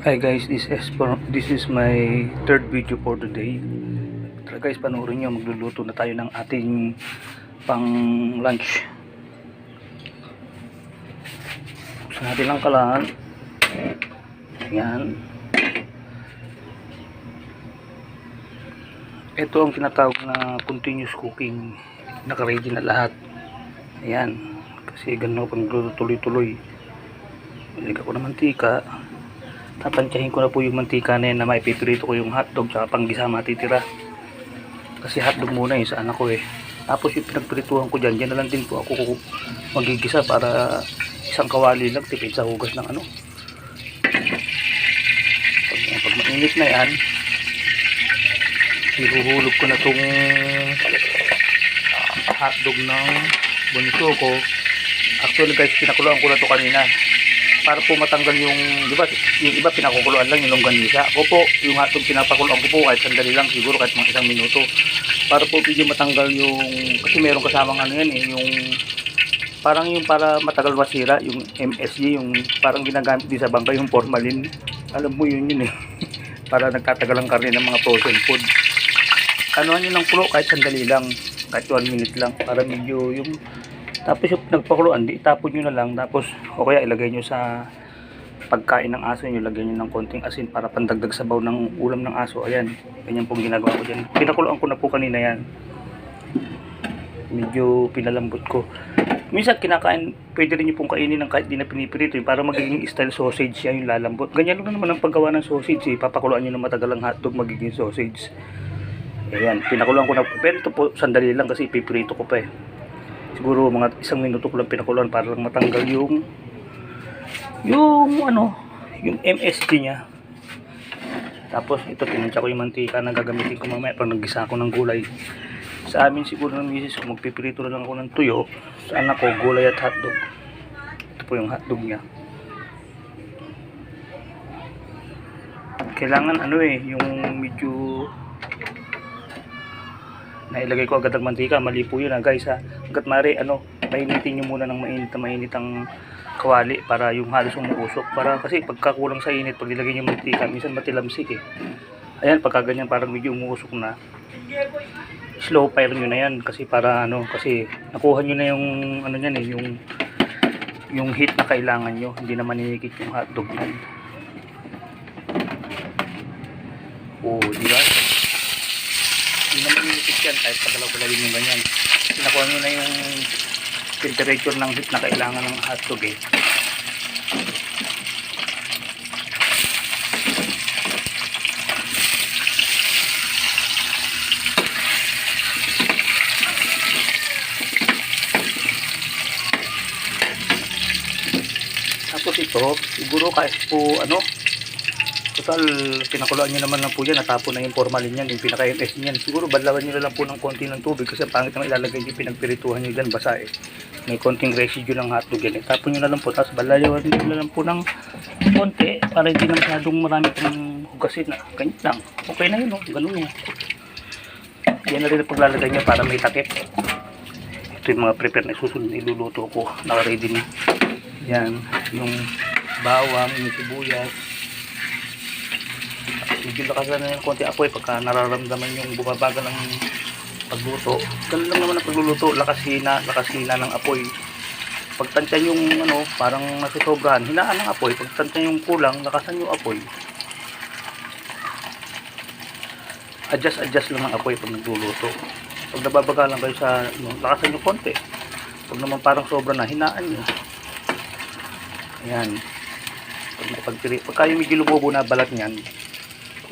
Hi guys, this is my third video for today. Tara guys, panoorin nyo, magluluto na tayo ng ating pang lunch. Buksan natin lang kalan. Yan. Ito ang tinatawag na continuous cooking. Naka-ready na lahat. Ayan. Kasi ganun pang tuloy-tuloy. Balik ako ng mantika. Tatansyahin ko na po yung mantika na yan na maipipirito ko yung hotdog tsaka panggisa matitira. Kasi hotdog muna sa anak ko Tapos yung pinagpirituhan ko dyan na lang din po ako magigisa para isang kawali lang tipid sa hugas ng pag mainit na yan, ihuhulog ko na tong hotdog ng bunso ko. Actually guys, pinakuluan ko na to kanina para po matanggal yung, di ba, yung iba pinakukuluan lang yung longganisa. Ako po, yung hotdog pinapakuluan ko po kahit sandali lang, siguro kahit mga isang minuto. Para po medyo matanggal yung, kasi meron kasamang yung parang yung para matagal masira, yung MSG, yung parang ginagamit din sa bangka, yung formalin. Alam mo yun para nagtatagal ang karne ng mga frozen food. Anuhan nyo ng kulo kahit sandali lang, kahit 1 minute lang, para medyo yung, tapos yung nagpakuluan, di itapon nyo na lang, tapos o kaya ilagay nyo sa pagkain ng aso nyo, lagyan nyo ng konting asin para pandagdag sabaw ng ulam ng aso. Ayan, ganyan pong ginagawa ko dyan. Pinakuluan ko na po kanina yan, medyo pinalambot ko. Minsan kinakain, pwede rin nyo pong kainin ng kahit di na pinipirito para magiging style sausage yan, yung lalambot. Ganyan lang naman ang paggawa ng sausage papakuluan nyo ng matagal ang hotdog, magiging sausage. Ayan, pinakuluan ko na, pero ito po sandali lang kasi ipipirito ko pa siguro mga 1 minuto ko lang pinakuluan para lang matanggal yung MSG niya. Tapos ito, pinansya ko yung mantika na gagamitin ko mamaya pag naggisa ako ng gulay. Sa amin siguro ng misis ko, magpipirito na lang ako ng tuyo. Sa anak ko, gulay at hotdog. Ito po yung hotdog niya. Kailangan yung medyo nailagay ko agad ang mantika. Mali po yun guys Agad mari painitin nyo muna ng mainit ang kawali para yung halos umuusok. Para kasi pagkakulang sa init, pag nilagay nyo mantika, minsan matilamsik Ayan, pagka ganyan parang medyo umuusok na, slow fire nyo na yan. Kasi para kasi nakuha nyo na yung yung heat na kailangan nyo. Hindi na maninikit yung hotdog nyo. Diba? Hindi naman nilipit yan kahit pagalaw-galawin yung ganyan. Nakuha nyo na yung temperature ng heat na kailangan ng hotdog Tapos ito, siguro kahit po total, pinakuluan nyo naman lang po yan, natapon na yung formalin yan, yung pinaka-MS niyan. Siguro badlawan nyo na lang po ng konti ng tubig kasi ang pangit naman ilalagay yung pinagpirituhan nyo dyan, basa may konting residue ng hotdog yan tapon nyo na lang po, tapos badlawan nyo na lang po ng konti para hindi na masyadong marami pang hugasin na ganyan lang, okay na yun ganun yan na rin ang paglalagay nyo para may takip. Ito yung mga prepare na susunod na iluluto ko, naka-ready na yan, yung bawang, yung sibuyas. Medyo lakasan na yung konti apoy pagka nararamdaman yung bumabagal ng pagluto. Ganun lang naman ang pagluluto, lakas hina ng apoy. Pagtansya yung parang nasusobrahan, hinaan ng apoy. Pagtansya yung kulang, lakasan yung apoy. Adjust lang ng apoy pag nagluluto. Pag nababagalan kayo sa lakasan yung konti. Pag naman parang sobra na, hinaan nyo. Ayan. Pagka yung medyo lumobo na balat niyan,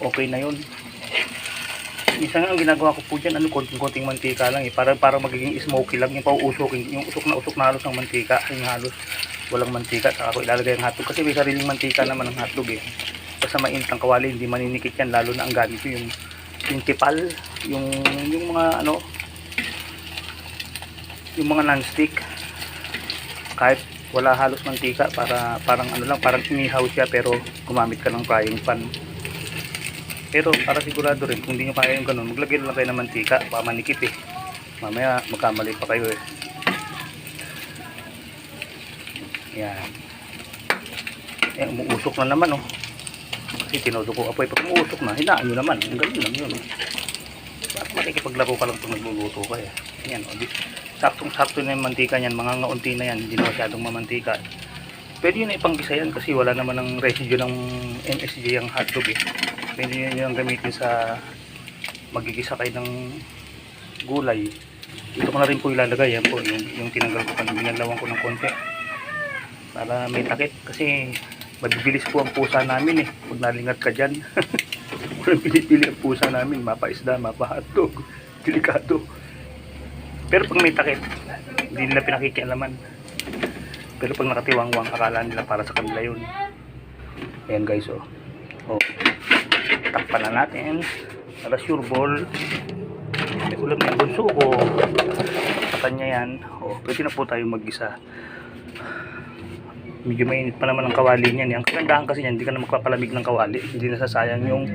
okay na yun. Minsan ang ginagawa ko po dyan, konting mantika lang para magiging smoky lang, yung pauusokin, yung usok na halos ng mantika, yung halos walang mantika, saka ko ilalagay ang hotdog, kasi may sariling mantika naman ang hotdog basta mainit ang kawali, hindi maninikit yan, lalo na ang gamit ko yung tipal, yung mga yung mga non-stick, kahit wala halos mantika, para parang parang inihaw siya pero gumamit ka ng frying pan. Pero para sigurado rin, kung hindi nyo kaya yung ganun, maglagay lang kayo ng mantika, baka manikit mamaya magkamali pa kayo yan. Umuusok na naman Itinodo ko apoy. Pag umuusok na, hinaan nyo naman. Ang ganun lang yun. At makikipaglaro ka lang kung nagluluto ka eh. Yan, o. Saktong-sakto na yung mantika niyan. Mga ngaunti na yan. Hindi na masyadong mamantika. Pwede yun na ipanggisa yan kasi wala naman ng residue ng MSG ang hotdog eh. Pwede yun yung gamitin sa magigisa kayo ng gulay. Ito ko na rin po ilalagay. Yan po, yung tinanggal ko kanina. Binalawan ko ng konti. Para may takip. Kasi mabibilis po ang pusa namin eh. Pag nalingat ka dyan. Walang pili-pili ang pusa namin. Mapa-isda, mapa-hotdog. Delikado. Pero pag may takip, hindi nila pinakikialaman. Pero pag nakatiwangwang, akala nila para sa kanila yun. Ayan guys, oh. Oh. Takpan na natin. Para sure ball. May ulam na yung bunso ko. Takpan niya yan. Oh, pwede na po tayo mag-isa. Medyo mainit pa naman ang kawali niyan. Ang kagandahan kasi niyan, hindi ka na magpapalamig ng kawali. Hindi nasasayang yung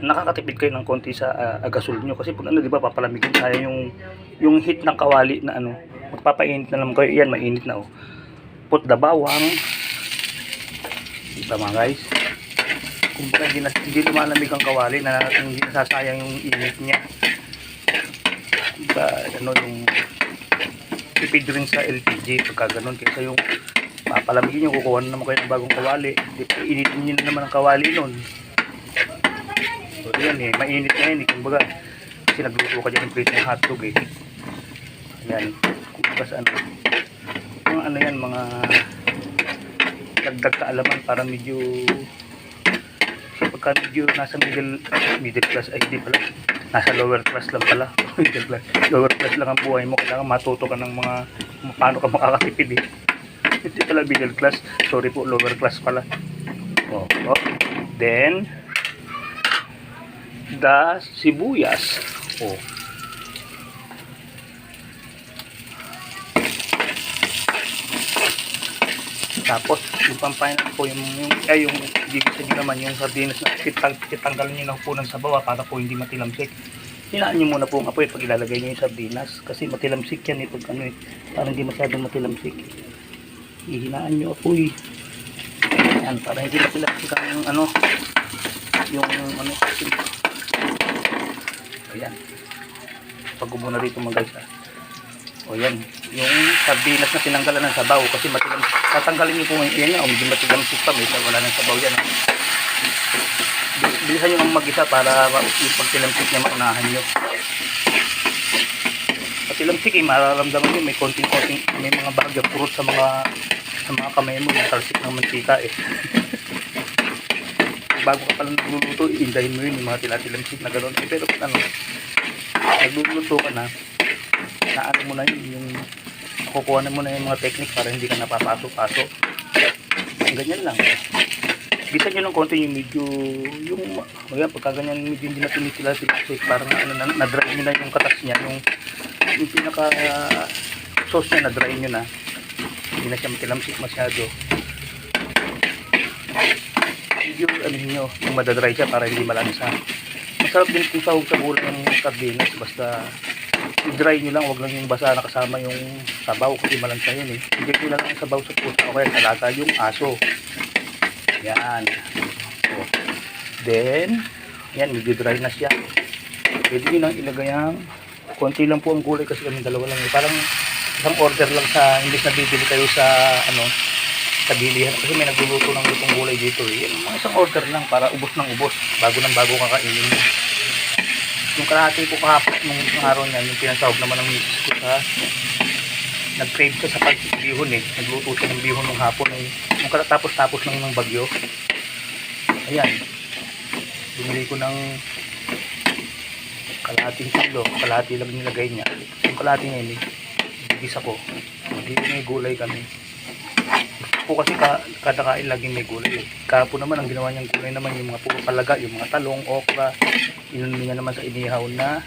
nakakatipid kayo ng konti sa agasol nyo. Kasi pag ano, di ba, papalamigin sayang yung heat ng kawali na ano, magpapainit na naman kayo. Yan, mainit na oh. Put the bawang. Diba mga guys? Kung baka hindi lumalamig ang kawali na hindi nasasayang yung init niya. Diba, ano yung tipid rin sa LPG pagka ganun. Kaysa yung papalamigin nyo, kukuha na naman kayo ng bagong kawali. Initin nyo na naman ang kawali nun. So yan eh, mainit na yan eh. Kung baga, kasi nagluto ka dyan ng plate ng hotdog eh. Yan, kung baga sa ano. Mga ano yan, mga dagdag kaalaman para medyo kasi pagka medyo nasa middle class ay hindi pala, nasa lower class lang pala. Middle class, lower class lang ang buhay mo, kailangan matuto ka ng mga paano ka makakatipid eh. Hindi pala middle class, sorry po, lower class pala. Oh. Then the sibuyas. Oh. Tapos yung pampainal po yung gigisa nyo naman yung sardinas na titanggalin nyo na po ng sabaw para po hindi matilamsik. Hinaan nyo muna po ang apoy pag ilalagay nyo yung sardinas kasi matilamsik yan eh pag ano eh, para hindi masyadong matilamsik. Hihinaan nyo apoy yan para hindi matilamsik ang ano yung ano. Ayan, pag muna rito mga guys ha. O yan, yung sardinas na tinanggalan ng sabaw kasi matilamsik. Tatanggalin niyo po ngayon yan o medyo matilamsik pa, may wala ng sabaw yan. Bilisan nyo ang mag-isa para yung pagtilamsik niya maunahan nyo. Matilamsik eh, mararamdaman nyo may konting-konting, may mga bahagyang purot sa mga kamay mo, yung talsik ng mantika eh. Bago ka palang nagluluto, iindahin mo yun yung mga tilatilamsik na gano'n. Pero kung ano, nagluluto ka na, naano mo na yun, yung kukuha na mo na yung mga technique para hindi ka napapaso-paso. Ganyan lang. Bisa nyo ng konti yung medyo, yung, pagka ganyan medyo hindi na tumitila-tilasik, parang ano, na-dry nyo na yung katas niya, yung pinaka sauce niya, na-dry nyo na. Hindi na siya matilamsik masyado. Medyo, ano nyo, yung madadry siya para hindi malansa. Masarap din kung sahog sa gulay ng sardinas, basta i-dry nyo lang, wag lang yung basa na kasama yung sabaw kasi malansa yun eh. Hindi nyo lang ang sabaw sa pusa o kaya talaga yung aso. Yan. So, then, yan, medyo dry na siya. Pwede nyo lang ilagay ang konti lang po ang gulay kasi kami dalawa lang eh. Parang isang order lang sa, imbis na bibili kayo sa, ano, sa bilihan. Kasi may nagluluto ng lutong gulay dito eh. Yan, isang order lang para ubos ng ubos. Bago ng bago kakainin mo. Yung kalahati ko kahapon nung araw niya, yung pinasahog naman ng misis ko sa nag-crave siya sa pagbihon eh. Nagluto siya ng bihon ng hapon eh. Yung tapos lang ng bagyo. Ayan. Bumili ko ng kalahating kilo. Kalahati lang nilagay niya. Yung kalahati niya eh, bigis ako. Hindi may gulay kami. Po kasi kada kain laging may gulay. Kahapon naman ang ginawa niyang gulay naman yung mga puro palaga, yung mga talong, okra. Inunin niya naman sa inihaw na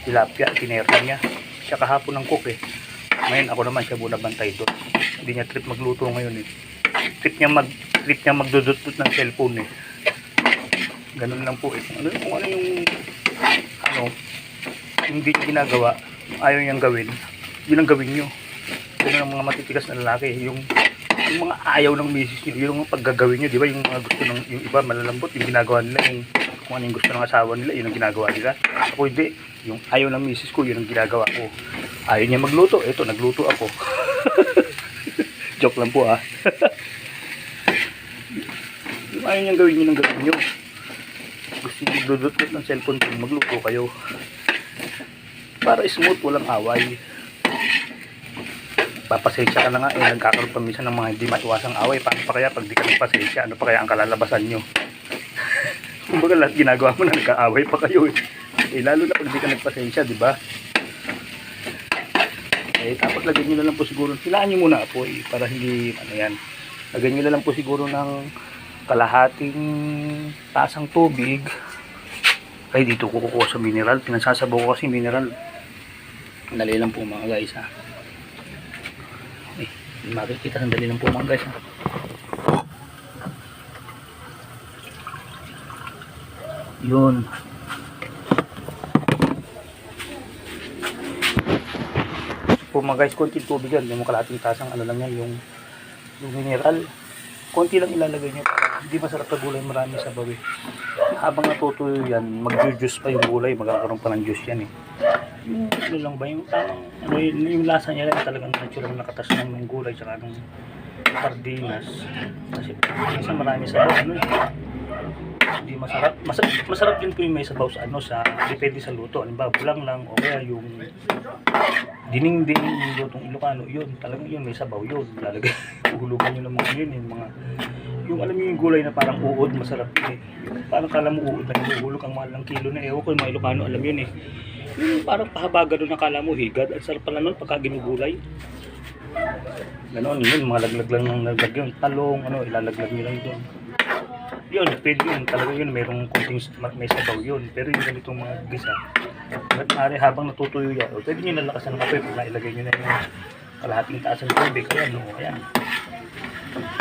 tilapia, tinerna niya. Siya kahapon ng cook eh. Ngayon ako naman siya muna bantay doon. Hindi niya trip magluto ngayon eh. Trip niya magdudut-dut ng cellphone eh. Ganun lang po eh. Kung ano yung hindi niya ginagawa, ayaw niyang gawin, yun ang gawin niyo. Yun ang mga matitigas na lalaki. Yung yung mga ayaw ng misis nyo, yung mga paggagawin nyo, di ba? Yung mga gusto ng, yung iba malalambot, yung ginagawa nila, yung kung ano yung gusto ng asawa nila, yun ang ginagawa nila. Ako hindi, yung ayaw ng misis ko, yun ang ginagawa ko. Ayaw niya magluto, eto, nagluto ako. Joke lang po ah. Yung ayaw niyang gawin, yun ang gawin nyo. Gusto nyo magdudot ng cellphone ko, magluto kayo. Para smooth, walang away. Papasensya ka na nga nagkakaroon pa minsan ng mga hindi maiwasang away. Paano pa kaya pag di ka nagpasensya, ano pa kaya ang kalalabasan nyo? Kumbaga lahat ginagawa mo na nagkaaway pa kayo lalo na pag di ka nagpasensya, di ba? Tapos lagyan nyo na lang po siguro, silaan nyo muna po para hindi ano yan, lagyan nyo na lang po siguro ng kalahating tasang tubig. Dito ko kukuha sa mineral, pinagsasabaw ko kasi mineral. Dali lang po mga guys ha. Makikita, sandali lang po mga guys ha. Yun. Po mga guys, konting tubig yan. Yung kalahating tasang ano lang yan, yung mineral. Konti lang ilalagay nyo para hindi masarap na gulay, marami sabaw eh. Habang natutuyo yan, mag-juice pa yung gulay, magkakaroon pa ng juice yan eh. Yung ano lang ba, yung yung lasa niya lang talagang natural na katas ng gulay tsaka ng sardinas. Kasi minsan marami sabaw, ano eh. Hindi masarap. Masarap din po yung may sabaw sa ano, sa depende sa luto. Halimbawa, bulang lang o kaya yung dininding, yung lutong Ilocano, yun, talagang yun, may sabaw yun. Lalagay, uhulugan nyo ng mga yun, yung alam mo yung gulay na parang uod, masarap yun eh. Parang kala mo uod na hinuhulog ang mahal ng kilo na ewan ko, yung mga Ilocano, alam yun eh. Yung parang pahabaga doon, nakala mo higad, at sarap pala nun pagka ginugulay. Ganon, yun, mga laglag lang ng laglag yun, talong, ano, ilalaglag nyo lang doon. Yun, pwede yun, talaga yun, mayroong kunting may sabaw yun. Pero yung ganitong mga gisa, habang natutuyo yan, pwede nyo nalakasan ng kape pag nailagay nyo na yung kalahating taas ng tubig. Ayan, o, ayan.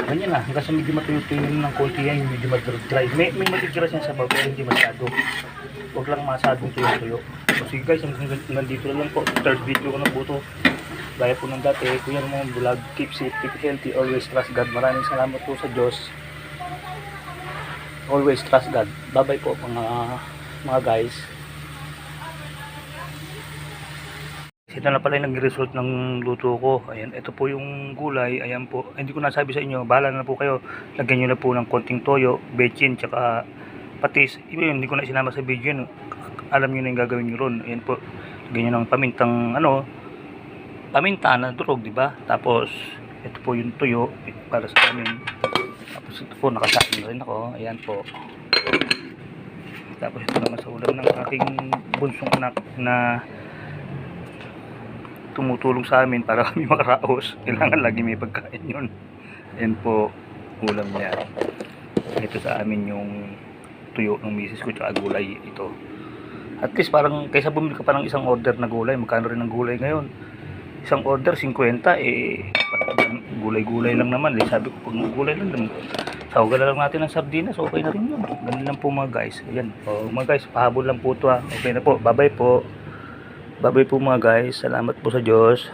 Ganyan na, hanggang sa medyo matuyo-tuyo ng konti yan, medyo madry. May matitira siya sabaw, pero hindi masyado. Huwag lang masyadong tuyo-tuyo. So sige guys, hanggang dito na lang po. Third video ko na po ito. Gaya po ng dati, kuya mga vlog, keep safe, keep healthy, always trust God. Maraming salamat po sa Diyos. Always trust God. Bye-bye po mga guys. Ito na pala yung nag-result ng luto ko. Ayan, ito po yung gulay. Ayan po. Hindi ko nasabi sa inyo. Bahala na po kayo. Lagyan nyo na po ng konting toyo, bechin, tsaka patis. Iba yun, hindi ko na sinama sa video yun. Alam nyo na yung gagawin nyo ron. Ayan po. Lagyan nyo ng pamintang, paminta na durog, diba? Tapos, ito po yung tuyo para sa amin. Tapos ito po, nakasain rin ako. Ayan po. Tapos ito naman sa ulam ng aking bunsong anak na tumutulong sa amin para kami makaraos. Kailangan lagi may pagkain yun. Ayan po, ulam niya. Ito sa amin yung tuyo ng misis ko tsaka gulay ito. At least parang kaysa bumili ka pa ng isang order na gulay, magkano rin ang gulay ngayon? Isang order 50 gulay-gulay lang naman. Sabi ko pag gulay lang sawagan na lang natin ng sardinas, okay na rin yun. Ganun lang po mga guys. Ayan, mga guys, pahabol lang po ito ha. Okay na po, bye bye po. Bye bye po mga guys, salamat po sa Diyos.